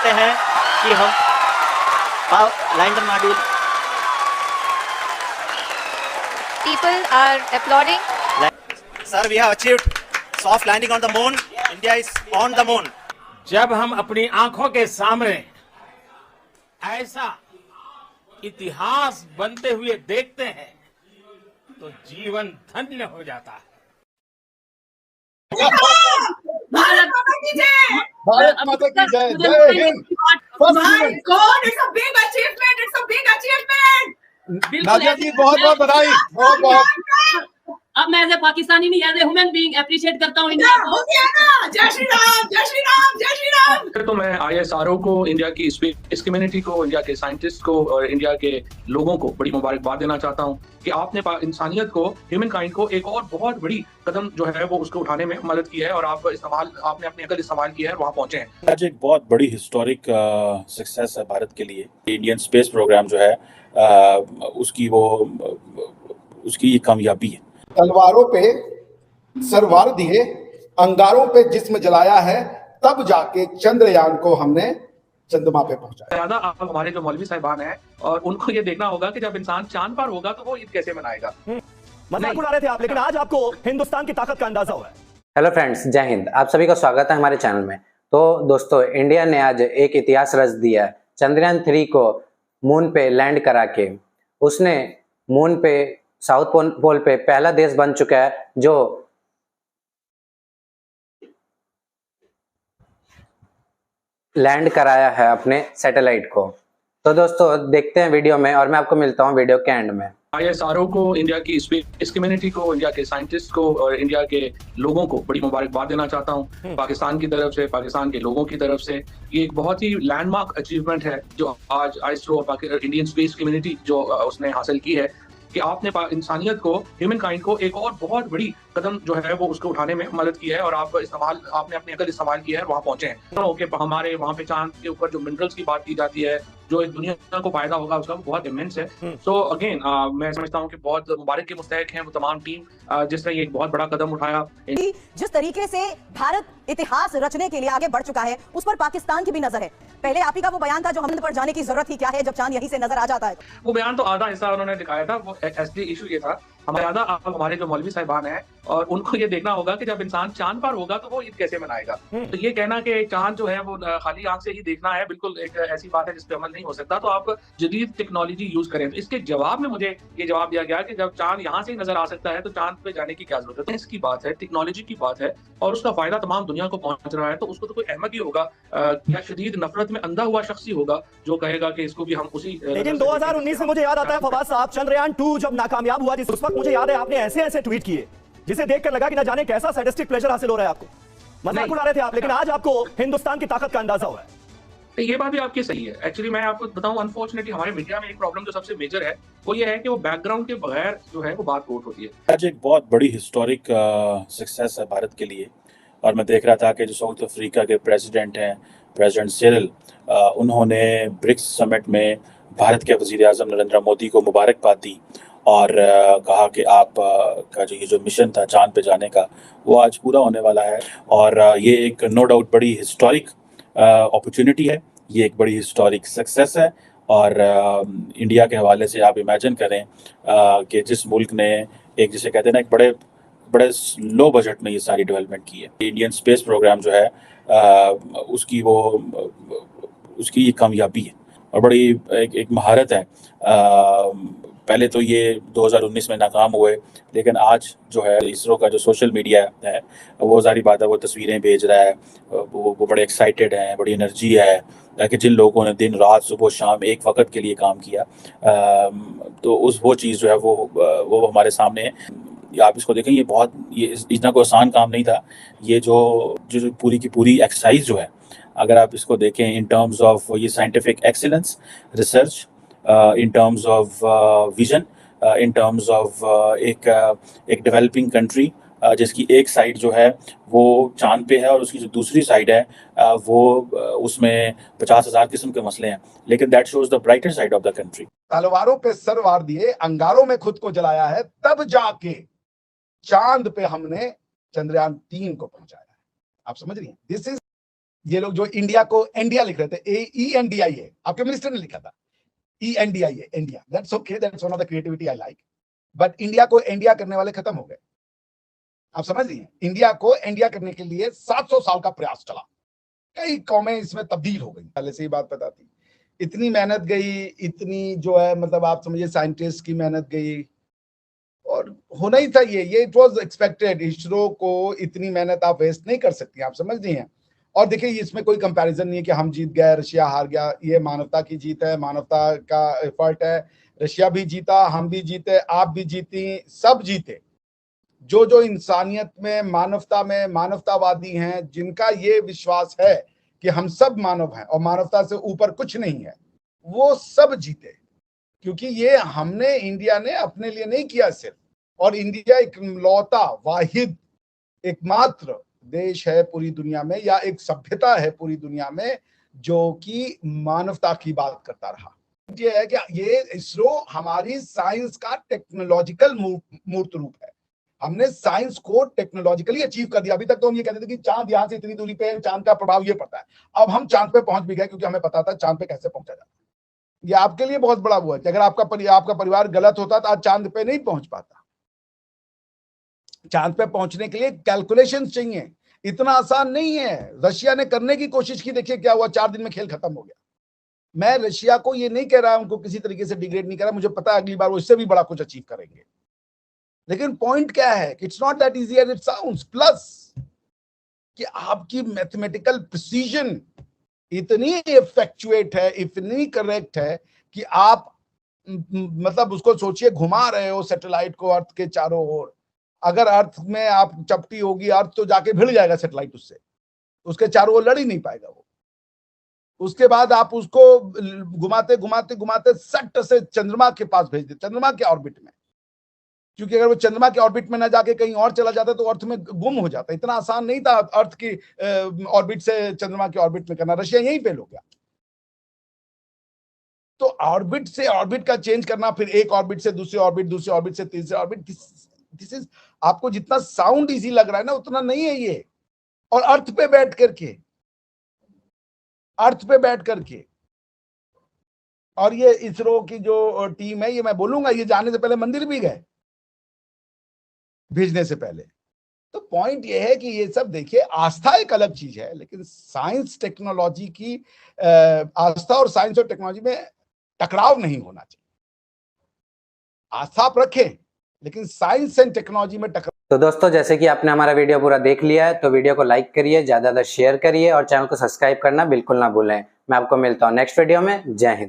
सकते हैं कि हम lander module People are applauding. Sir, we have achieved soft landing on the moon. India is on the moon. जब हम अपनी आंखों के सामने ऐसा इतिहास बनते हुए देखते हैं तो जीवन धन्य हो जाता है। भारत माता की जय। भारत माता की जय। जय Hind. My God, it's a big achievement. It's a big achievement. Nadia जी बहुत बहुत बधाई। बहुत बहुत। अब मैं एज ए पाकिस्तानी नहीं as a human being appreciate करता हूँ इंडिया को। जय श्री राम, जय श्री राम, जय श्री राम। तो मैं ISRO को, इंडिया की स्पेस कम्युनिटी को, इंडिया के साइंटिस्ट को और इंडिया के लोगों को बड़ी मुबारकबाद देना चाहता हूँ कि आपने इंसानियत को, ह्यूमन काइंड को एक और बहुत बड़ी कदम जो है वो उसको उठाने में मदद की है और आपने अपनी अकल इस्तेमाल की है और वहाँ पहुंचे हैं। आज एक बहुत बड़ी हिस्टोरिक सक्सेस है भारत के लिए। इंडियन स्पेस प्रोग्राम जो है उसकी ये कामयाबी है। तलवारों पे सरवार दिए, अंगारों पे जिस्म जलाया है, तब जाके चंद्रयान को हमने चंद्रमा पे पहुंचाया। ज्यादा आप हमारे जो मौलवी साहिबान हैं और उनको ये देखना होगा कि जब इंसान चांद पर होगा तो वो ईद कैसे मनाएगा। मजाक उड़ा रहे थे आप, लेकिन आज आपको हिंदुस्तान की ताकत का अंदाजा हुआ है। हेलो फ्रेंड्स, जय हिंद। आप सभी का स्वागत है हमारे चैनल में। तो दोस्तों, इंडिया ने आज एक इतिहास रच दिया। चंद्रयान 3 को मून पे लैंड करा के उसने मून पे, साउथ पोल पे पहला देश बन चुका है जो लैंड कराया है अपने सैटेलाइट को। तो दोस्तों देखते हैं वीडियो में और मैं आपको मिलता हूं वीडियो के एंड में। ISRO को, इंडिया की स्पेस कम्युनिटी को, इंडिया के साइंटिस्ट को और इंडिया के लोगों को बड़ी मुबारकबाद देना चाहता हूँ पाकिस्तान की तरफ से, पाकिस्तान के लोगों की तरफ से। ये एक बहुत ही लैंडमार्क अचीवमेंट है जो आज ISRO और इंडियन स्पेस कम्युनिटी जो उसने हासिल की है कि आपने इंसानियत को, ह्यूमन काइंड को एक और बहुत बड़ी कदम जो है वो उसको उठाने में मदद की है और आपने अपनी अकल इस्तेमाल की है और वहाँ पहुंचे हैं। ओके, हमारे वहाँ पे चांद के ऊपर जो मिनरल्स की बात की जाती है, जो एक दुनिया को फायदा होगा उसका, बहुत इमेंस है। सो अगेन मैं समझता हूँ कि बहुत मुबारक के मुस्तहक हैं वो तमाम टीम जिसने ये एक बहुत बड़ा कदम उठाया। जिस तरीके से भारत इतिहास रचने के लिए आगे बढ़ चुका है, उस पर पाकिस्तान की भी नजर है। पहले आप ही का वो बयान था जो हम पर जाने की जरूरत ही क्या है जब चांद यहीं से नजर आ जाता है। वो बयान तो आधा हिस्सा उन्होंने दिखाया था। वो असली इशू ये था, हमारे जो मौलवी साहिबान हैं और उनको ये देखना होगा कि जब इंसान चांद पर होगा तो वो ईद कैसे मनाएगा। तो ये कहना कि चांद जो है वो खाली आंख से ही देखना है, बिल्कुल एक ऐसी बात है जिस पे अमल नहीं हो सकता। तो आप जदीद टेक्नोलॉजी यूज करें। तो इसके जवाब में मुझे ये जवाब दिया गया कि जब चांद यहाँ से ही नजर आ सकता है तो चांद पे जाने की क्या जरूरत है। इसकी बात है, टेक्नोलॉजी की बात है और उसका फायदा तमाम दुनिया को पहुंच रहा है। तो उसको तो कोई अहमद ही होगा या शदीद नफरत में अंधा हुआ शख्स ही होगा जो कहेगा कि इसको भी हम उसी। लेकिन 2019 में मुझे याद आता है फवाद साहब, चंद्रयान 2 जब नाकामयाब हुआ, जिस उस वक्त मुझे याद है आपने ऐसे ट्वीट किए जिसे देखकर लगा कि ना जाने कैसा सैडिस्टिक प्लेजर हासिल हो रहा है आपको। मजाक उड़ा रहे थे आप, लेकिन आज आपको हिंदुस्तान की ताकत का अंदाजा हुआ है। ये बात भी आपकी सही है। एक्चुअली मैं आपको बताऊं, अनफॉर्चुनेटली हमारे मीडिया में एक प्रॉब्लम जो सबसे मेजर है वो ये है कि वो बैकग्राउंड के बगैर जो है वो बात कोट होती है। आज एक बहुत बड़ी हिस्टोरिक सक्सेस है भारत के लिए। और मैं देख रहा था कि जो साउथ अफ्रीका के प्रेसिडेंट हैं, प्रेसिडेंट सिरिल, उन्होंने ब्रिक्स समिट में भारत के वज़ीर आज़म नरेंद्र मोदी को मुबारकबाद दी और कहा कि आप का जो मिशन था चांद पे जाने का, वो आज पूरा होने वाला है। और ये एक नो डाउट बड़ी हिस्टोरिक अपॉर्चुनिटी है, ये एक बड़ी हिस्टोरिक सक्सेस है। और इंडिया के हवाले से आप इमेजिन करें कि जिस मुल्क ने एक, जिसे कहते हैं ना, एक बड़े लो बजट में ये सारी डेवलपमेंट की है। इंडियन स्पेस प्रोग्राम जो है उसकी ये कामयाबी है और बड़ी एक महारत है। पहले तो ये 2019 में नाकाम हुए, लेकिन आज जो है इसरो का जो सोशल मीडिया है वो जारी बात है, वो तस्वीरें भेज रहा है, वो बड़े एक्साइटेड हैं, बड़ी एनर्जी है कि जिन लोगों ने दिन रात सुबह शाम एक वक्त के लिए काम किया, तो वो चीज़ जो है वो हमारे सामने है। आप इसको देखें, ये इतना कोई आसान काम नहीं था। ये जो पूरी की पूरी एक्सरसाइज जो है, अगर आप इसको देखें इन टर्म्स ऑफ ये scientific excellence, research, in terms of vision, in terms of एक डेवलपिंग कंट्री जिसकी एक साइड जो है वो चांद पे है और उसकी जो दूसरी साइड है वो उसमें 50,000 किस्म के मसले हैं, लेकिन that shows the brighter side of the country. तलवारों पे सरवार दिए, अंगारों में खुद को जलाया है, तब जाके चांद पे हमने चंद्रयान 3 को पहुंचाया है। आप समझ रही हैं? दिस इज ये लोग जो इंडिया को इंडिया लिख रहे थे, ENDIA है, आपके मिनिस्टर ने लिखा था ENDIA, India. That's okay, that's one of the creativity I like. But India को इंडिया करने वाले खत्म हो गए। आप समझ रही हैं, इंडिया को इंडिया करने के लिए 700 साल का प्रयास चला, कई कौमें इसमें तब्दील हो गई। पहले से ही बात पता थी, इतनी मेहनत गई, इतनी जो है मतलब आप समझिए साइंटिस्ट की मेहनत गई, और होना ही था ये इट वाज एक्सपेक्टेड। इसरो को इतनी मेहनत आप वेस्ट नहीं कर सकती, आप समझ रही हैं। और देखिए इसमें कोई कंपैरिजन नहीं है कि हम जीत गए, रशिया हार गया। ये मानवता की जीत है, मानवता का एफर्ट है। रशिया भी जीता, हम भी जीते, आप भी जीती, सब जीते। जो इंसानियत में, मानवता में मानवतावादी हैं, जिनका ये विश्वास है कि हम सब मानव हैं और मानवता से ऊपर कुछ नहीं है, वो सब जीते। क्योंकि ये हमने, इंडिया ने अपने लिए नहीं किया सिर्फ, और इंडिया एक लौता वाहिद एकमात्र देश है पूरी दुनिया में, या एक सभ्यता है पूरी दुनिया में जो कि मानवता की बात करता रहा। ये है कि ये इसरो हमारी साइंस का टेक्नोलॉजिकल मूर्त रूप है। हमने साइंस को टेक्नोलॉजिकली अचीव कर दिया। अभी तक तो हम ये कहते थे कि चांद यहां से इतनी दूरी पे है, चांद का प्रभाव ये पड़ता है। अब हम चांद पे पहुंच भी गए, क्योंकि हमें पता था चांद पे कैसे पहुंचा जाता है। ये आपके लिए बहुत बड़ा हुआ है कि अगर आपका परिवार गलत होता तो आज चांद पे नहीं पहुंच पाता। चांद पे पहुंचने के लिए कैलकुलेशंस चाहिए, इतना आसान नहीं है। रशिया ने करने की कोशिश की, देखिए क्या हुआ, 4 दिन में खेल खत्म हो गया। मैं रशिया को ये नहीं कह रहा, उनको किसी तरीके से डिग्रेड नहीं कर रहा, मुझे पता है अगली बार वो इससे भी बड़ा कुछ अचीव करेंगे। लेकिन पॉइंट क्या है कि it's not that easy as it sounds. Plus कि आपकी मैथमेटिकल प्रिसीजन इतनी इफेक्चुएट है, इतनी करेक्ट है कि आप मतलब उसको सोचिए, घुमा रहे हो सैटेलाइट को अर्थ के चारों ओर। अगर अर्थ में आप चपटी होगी, अर्थ तो जाके भिड़ जाएगा सैटेलाइट उससे, उसके चारों ओर लड़ ही नहीं पाएगा वो। उसके बाद आप उसको घुमाते घुमाते घुमाते सट से चंद्रमा के पास भेज दे, चंद्रमा के ऑर्बिट में। क्योंकि अगर वो चंद्रमा के ऑर्बिट में ना जाके कहीं और चला जाता तो अर्थ में गुम हो जाता। इतना आसान नहीं था अर्थ की ऑर्बिट से चंद्रमा के ऑर्बिट में करना। रशिया यहीं फेल हो गया। तो ऑर्बिट से ऑर्बिट का चेंज करना, फिर एक ऑर्बिट से दूसरे ऑर्बिट, दूसरे ऑर्बिट से तीसरे ऑर्बिट, दिस इज, आपको जितना साउंड इजी लग रहा है ना, उतना नहीं है ये। और अर्थ पे बैठ करके और ये इसरो की जो टीम है, ये मैं बोलूंगा, ये जाने से पहले मंदिर भी गए, भेजने से पहले। तो पॉइंट ये है कि ये सब देखिए, आस्था एक अलग चीज है, लेकिन साइंस टेक्नोलॉजी की आस्था और साइंस और टेक्नोलॉजी में टकराव नहीं होना चाहिए। आस्था आप रखें, लेकिन साइंस एंड टेक्नोलॉजी में टकराव। तो दोस्तों, जैसे कि आपने हमारा वीडियो पूरा देख लिया है, तो वीडियो को लाइक करिए, ज्यादा शेयर करिए और चैनल को सब्सक्राइब करना बिल्कुल ना भूलें। मैं आपको मिलता हूँ नेक्स्ट वीडियो में। जय हिंद।